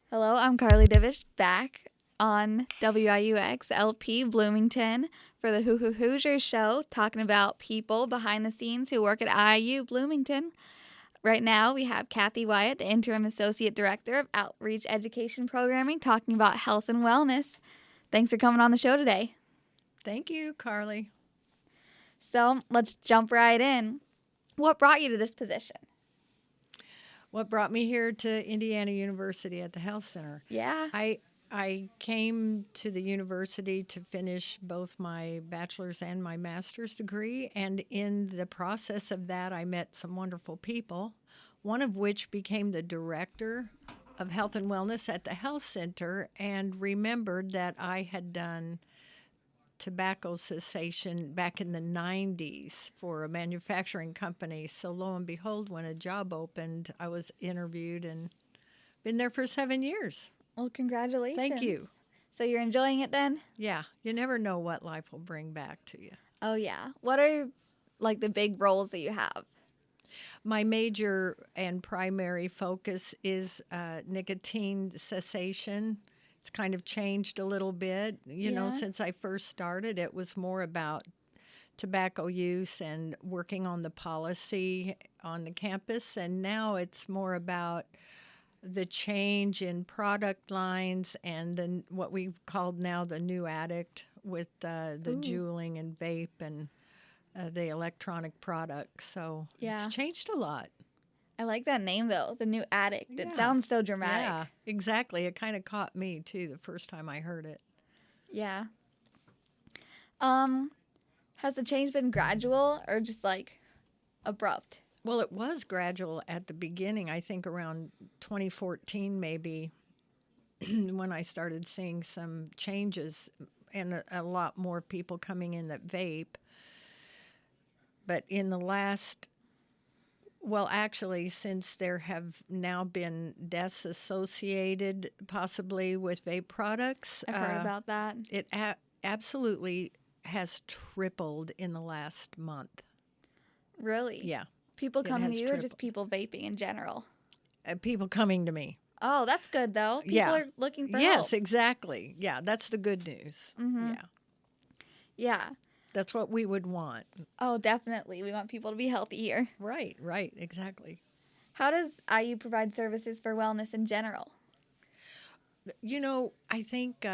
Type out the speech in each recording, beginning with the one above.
Hello, I'm Carley Divish back on WIUX LP Bloomington for the Hoosiers show, talking about people behind the scenes who work at IU Bloomington. Right now, we have Cathy Wyatt, the Interim Associate Director of Outreach Education Programming, talking about health and wellness. Thanks for coming on the show today. Thank you, Carly. So let's jump right in. What brought you to this position? What brought me here to Indiana University at the Health Center? Yeah. I came to the university to finish both my bachelor's and my master's degree, and in the process of that, I met some wonderful people, one of which became the director of health and wellness at the health center, and remembered that I had done tobacco cessation back in the 90s for a manufacturing company. So lo and behold, when a job opened, I was interviewed and been there for 7 years. Well, congratulations. Thank you. So you're enjoying it then? Yeah, you never know what life will bring back to you. Oh, yeah. What are like the big roles that you have? My major and primary focus is nicotine cessation. It's kind of changed a little bit. You know, since I first started, it was more about tobacco use and working on the policy on the campus. And now it's more about the change in product lines and then what we've called now the new addict with the juuling and vape and the electronic products. So it's changed a lot. I like that name, though, the new addict. It sounds so dramatic. Yeah, exactly. It kind of caught me, too, the first time I heard it. Yeah. Has the change been gradual or just, like, abrupt? Well, it was gradual at the beginning, I think around 2014 maybe, when I started seeing some changes and a lot more people coming in that vape. But in the last... Well, actually, since there have now been deaths associated possibly with vape products. I've heard about that. It absolutely has tripled in the last month. Really? Yeah. People coming to you or just people vaping in general? People coming to me. Oh, that's good, though. People are looking for help. Yes, exactly. Yeah, that's the good news. Mm-hmm. Yeah. Yeah. That's what we would want. Oh, definitely. We want people to be healthy here. Right, exactly. How does IU provide services for wellness in general? You know, I think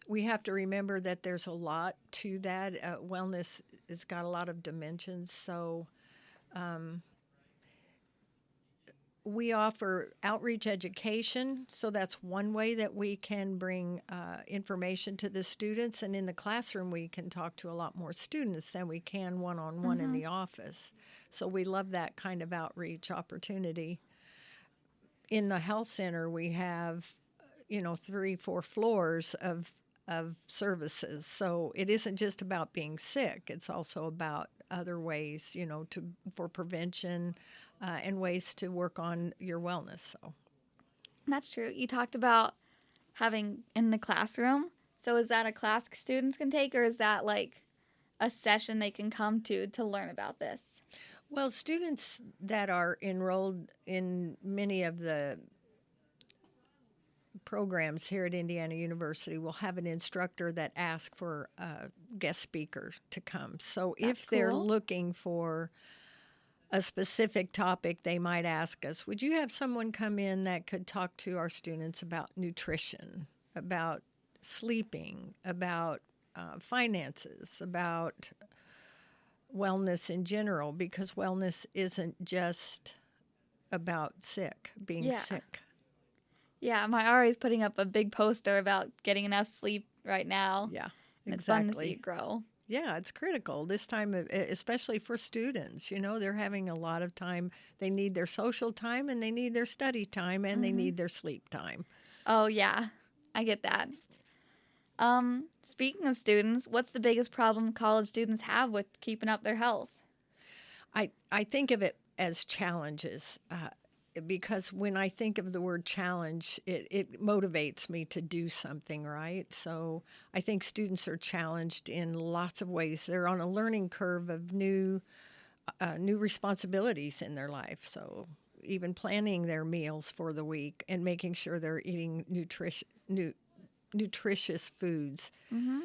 we have to remember that there's a lot to that. Wellness has got a lot of dimensions. So we offer outreach education, so that's one way that we can bring information to the students. And in the classroom, we can talk to a lot more students than we can one-on-one in the office. So we love that kind of outreach opportunity. In the health center, we have, 3-4 floors of services. So it isn't just about being sick. It's also about other ways, for prevention, and ways to work on your wellness. So that's true. You talked about having in the classroom. So is that a class students can take, or is that like a session they can come to learn about this? Well, students that are enrolled in many of the programs here at Indiana University will have an instructor that asks for a guest speaker to come. So if they're looking for a specific topic, they might ask us, would you have someone come in that could talk to our students about nutrition, about sleeping, about finances, about wellness in general? Because wellness isn't just about being sick. Yeah, my RA is putting up a big poster about getting enough sleep right now. Yeah, and it's fun to see it grow. Yeah, it's critical this time, especially for students. They're having a lot of time. They need their social time, and they need their study time, and they need their sleep time. Oh, yeah. I get that. Speaking of students, what's the biggest problem college students have with keeping up their health? I think of it as challenges. Because when I think of the word challenge, it motivates me to do something, right? So I think students are challenged in lots of ways. They're on a learning curve of new responsibilities in their life. So even planning their meals for the week and making sure they're eating nutritious foods. Mm-hmm.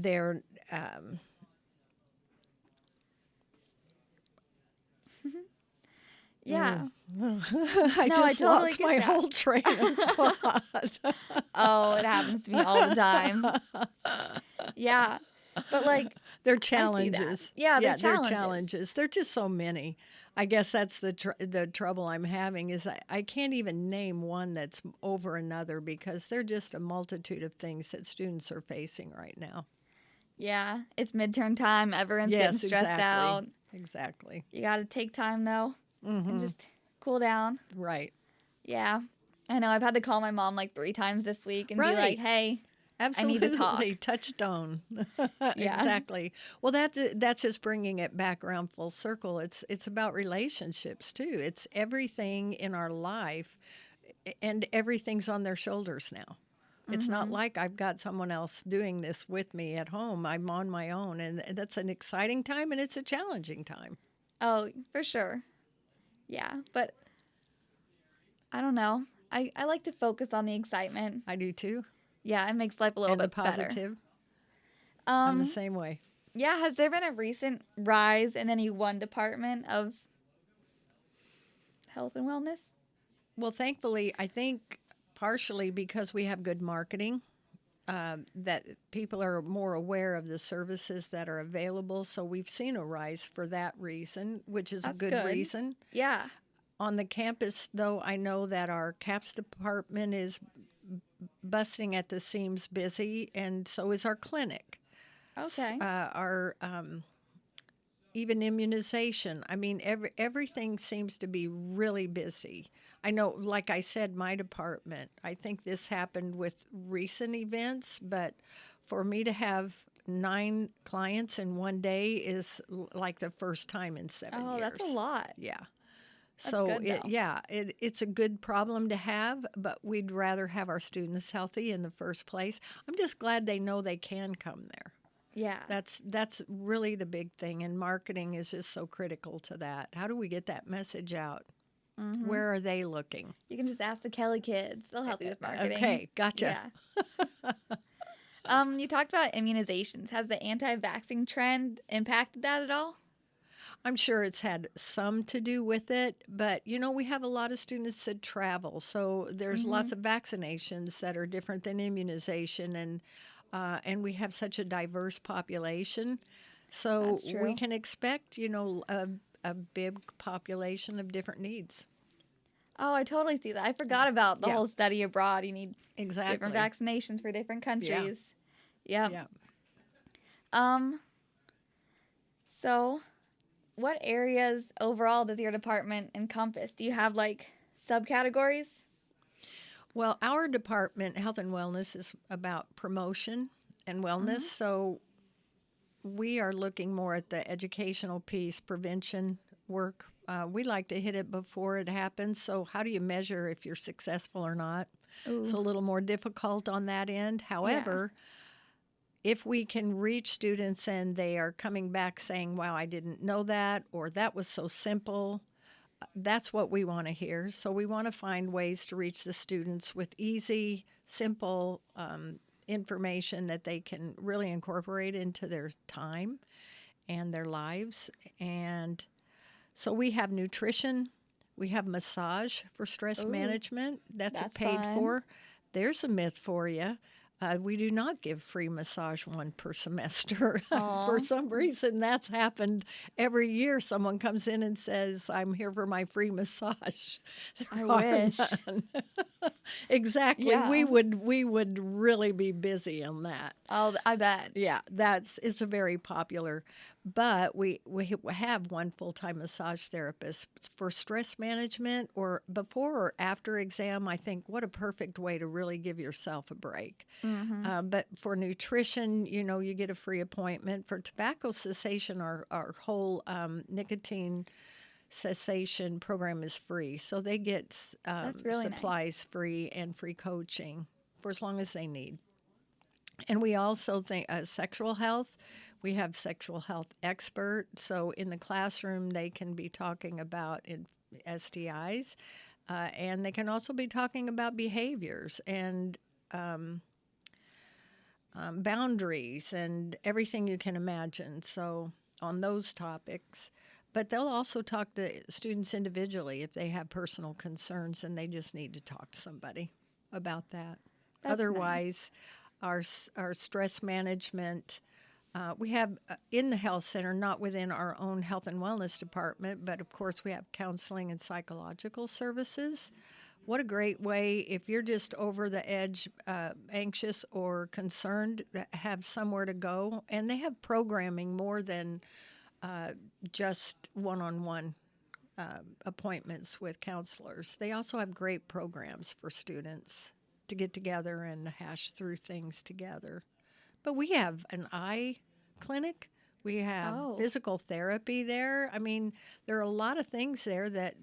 They're Yeah. I No, I just totally lost get my that. whole train of thought. Oh, it happens to me all the time. Yeah. But like, They're I see that. challenges. Yeah, they're they're challenges. challenges. They're just so many. I guess that's the trouble I'm having is I can't even name one that's over another because they're just a multitude of things that students are facing right now. Yeah. It's midterm time. Everyone's getting Yes, stressed exactly. out. Exactly. You got to take time though and just cool down. Right. Yeah. I know. I've had to call my mom like 3 times this week and be like, Right. hey, I need to talk. Absolutely. Touchstone. Yeah. Exactly. Well, that's just bringing it back around full circle. It's about relationships too. It's everything in our life, and everything's on their shoulders now. It's not like I've got someone else doing this with me at home. I'm on my own, and that's an exciting time, and it's a challenging time. Oh, for sure. Yeah. But I don't know. I like to focus on the excitement. I do too, Yeah, it makes life a little and the bit better. positive. I'm the Um, same way. yeah, has there been a recent rise in any one department of health and wellness? Well, thankfully, I think partially because we have good marketing, that people are more aware of the services that are available. So we've seen a rise for that reason, which is That's a good good. reason. Yeah. On the campus, though, I know that our CAPS department is busting at the seams busy, and so is our clinic. Okay. Our even immunization. I mean, everything seems to be really busy. I know, like I said, my department, I think this happened with recent events, but for me to have 9 clients in one day is like the first time in 7 Oh, years. that's a lot. Yeah. That's So good, though. it's a good problem to have, but we'd rather have our students healthy in the first place. I'm just glad they know they can come there. Yeah. That's really the big thing, and marketing is just so critical to that. How do we get that message out? Where are they looking? You can just ask the Kelly kids. They'll help you with marketing. Okay, gotcha. Yeah. You talked about immunizations. Has the anti-vaccine trend impacted that at all? I'm sure it's had some to do with it, but we have a lot of students that travel, so there's lots of vaccinations that are different than immunization, and we have such a diverse population, so That's true. we can expect a big population of different needs. Oh, I totally see that. I forgot about the Yeah. whole study abroad. You need Exactly. different vaccinations for different countries. Yep. Yeah. So what areas overall does your department encompass? Do you have like subcategories? Well, our department, Health and Wellness, is about promotion and wellness. So we are looking more at the educational piece, prevention work. We like to hit it before it happens. So how do you measure if you're successful or not? It's a little more difficult on that end. However, if we can reach students and they are coming back saying, wow, I didn't know that, or that was so simple, that's what we want to hear. So we want to find ways to reach the students with easy, simple information that they can really incorporate into their time and their lives. And so we have nutrition, we have massage for stress management. That's paid fun. for. There's a myth for you. We do not give free massage one per semester. For some reason, that's happened every year. Someone comes in and says, I'm here for my free massage. I wish. Exactly. Yeah. We would really be busy on that. Oh, I bet. Yeah, it's a very popular, but we have one full-time massage therapist for stress management or before or after exam. I think what a perfect way to really give yourself a break. But for nutrition, you get a free appointment. For tobacco cessation, our whole nicotine cessation program is free, so they get That's really supplies free and free coaching for as long as they need. And we also think sexual health. We have sexual health expert. So in the classroom, they can be talking about STIs. And they can also be talking about behaviors and boundaries and everything you can imagine. So, on those topics. But they'll also talk to students individually if they have personal concerns and they just need to talk to somebody about that. That's Otherwise, our stress management, we have in the health center, not within our own health and wellness department, but of course we have counseling and psychological services. What a great way, if you're just over the edge, anxious or concerned, have somewhere to go. And they have programming more than just one-on-one appointments with counselors. They also have great programs for students to get together and hash through things together. But we have an eye clinic. We have physical therapy there. I mean, there are a lot of things there that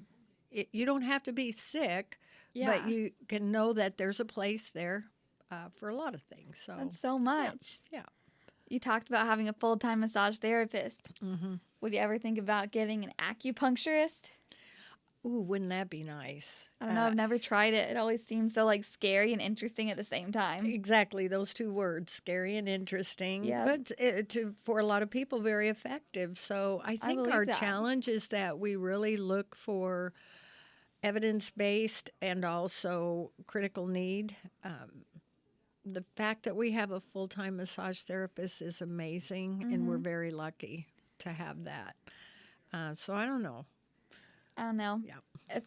you don't have to be sick, but you can know that there's a place there for a lot of things. So that's so much. Yeah. You talked about having a full-time massage therapist. Mm-hmm. Would you ever think about getting an acupuncturist? Ooh, wouldn't that be nice? I don't know. I've never tried it. It always seems so like scary and interesting at the same time. Exactly, those two words, scary and interesting. Yeah. But for a lot of people, very effective. So I think believe our that. challenge is that we really look for evidence-based and also critical need. The fact that we have a full-time massage therapist is amazing, and we're very lucky to have that. So I don't know. I don't know. Yeah.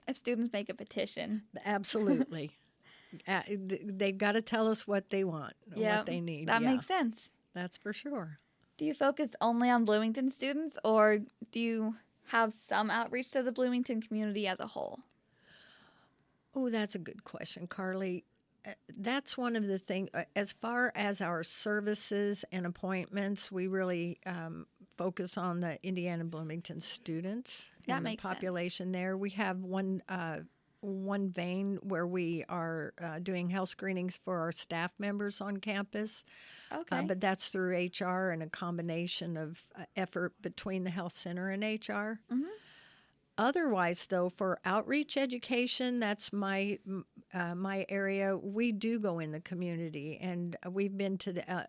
If students make a petition. Absolutely. They've got to tell us what they want, what they need. That makes sense. That's for sure. Do you focus only on Bloomington students, or do you have some outreach to the Bloomington community as a whole? Oh, that's a good question, Carly. That's one of the things, as far as our services and appointments, we really focus on the Indiana Bloomington students That and the makes population there. We have one vein where we are doing health screenings for our staff members on campus. Okay. But that's through HR and a combination of effort between the health center and HR. Mm-hmm. Otherwise, though, for outreach education, that's my area. We do go in the community, and we've been to the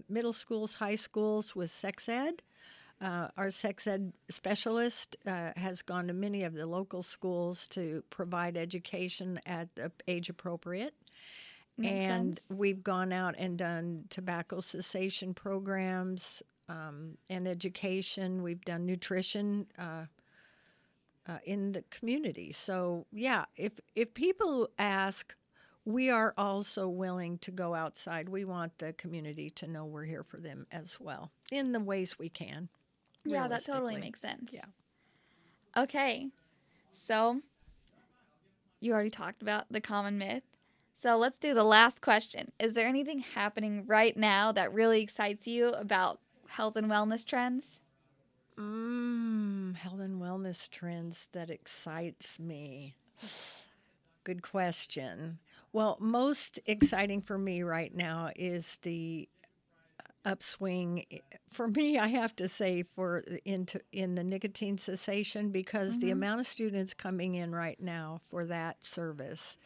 middle schools, high schools with sex ed. Our sex ed specialist has gone to many of the local schools to provide education at the age appropriate. Makes sense. We've gone out and done tobacco cessation programs and education. We've done nutrition in the community. So, yeah, if people ask, we are also willing to go outside. We want the community to know we're here for them as well in the ways we can. Yeah, that totally makes sense. Yeah. Okay, so you already talked about the common myth. So let's do the last question. Is there anything happening right now that really excites you about health and wellness trends? Health and wellness trends that excites me. Good question. Well, most exciting for me right now is the upswing. For me, I have to say, in the nicotine cessation, because the amount of students coming in right now for that service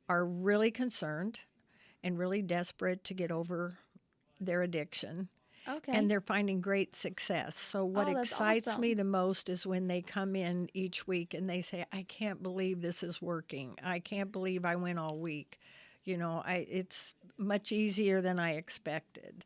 are really concerned and really desperate to get over their addiction. Okay. And they're finding great success. So what that's excites awesome. me the most is when they come in each week and they say, I can't believe this is working. I can't believe I went all week. You know, it's much easier than I expected.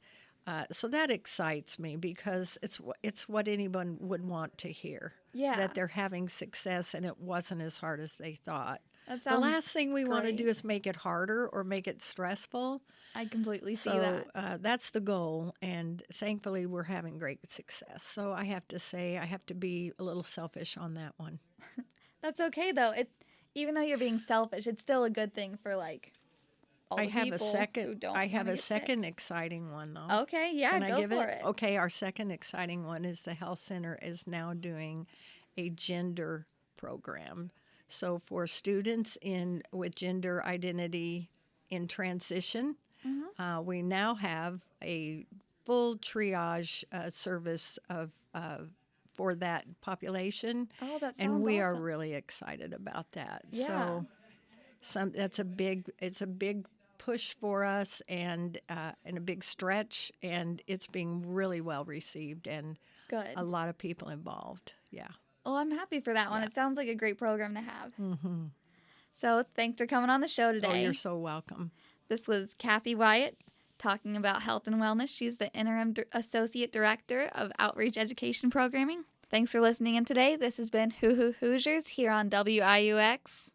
So that excites me because it's what anyone would want to hear. Yeah. That they're having success and it wasn't as hard as they thought. That The sounds last thing we want to great. do is make it harder or make it stressful. I completely see So that. that's the goal, and thankfully we're having great success. So I have to say I have to be a little selfish on that one. That's okay though. Even though you're being selfish, it's still a good thing for like all the I have people a who second. don't I have wanna a get sick. second exciting one though. Okay, yeah, Can I go give for it? it. Okay, our second exciting one is the health center is now doing a gender program. So for students with gender identity in transition, we now have a full triage service of for that population. Oh, that sounds and we are awesome. really excited about that. Yeah. So it's a big push for us and a big stretch, and it's being really well received and Good. a lot of people involved. Yeah. Well, I'm happy for that one. Yeah. It sounds like a great program to have. Mm-hmm. So thanks for coming on the show Oh, today. you're so welcome. This was Cathy Wyatt talking about health and wellness. She's the Interim Associate Director of Outreach Education Programming. Thanks for listening in today. This has been Hoosiers here on WIUX.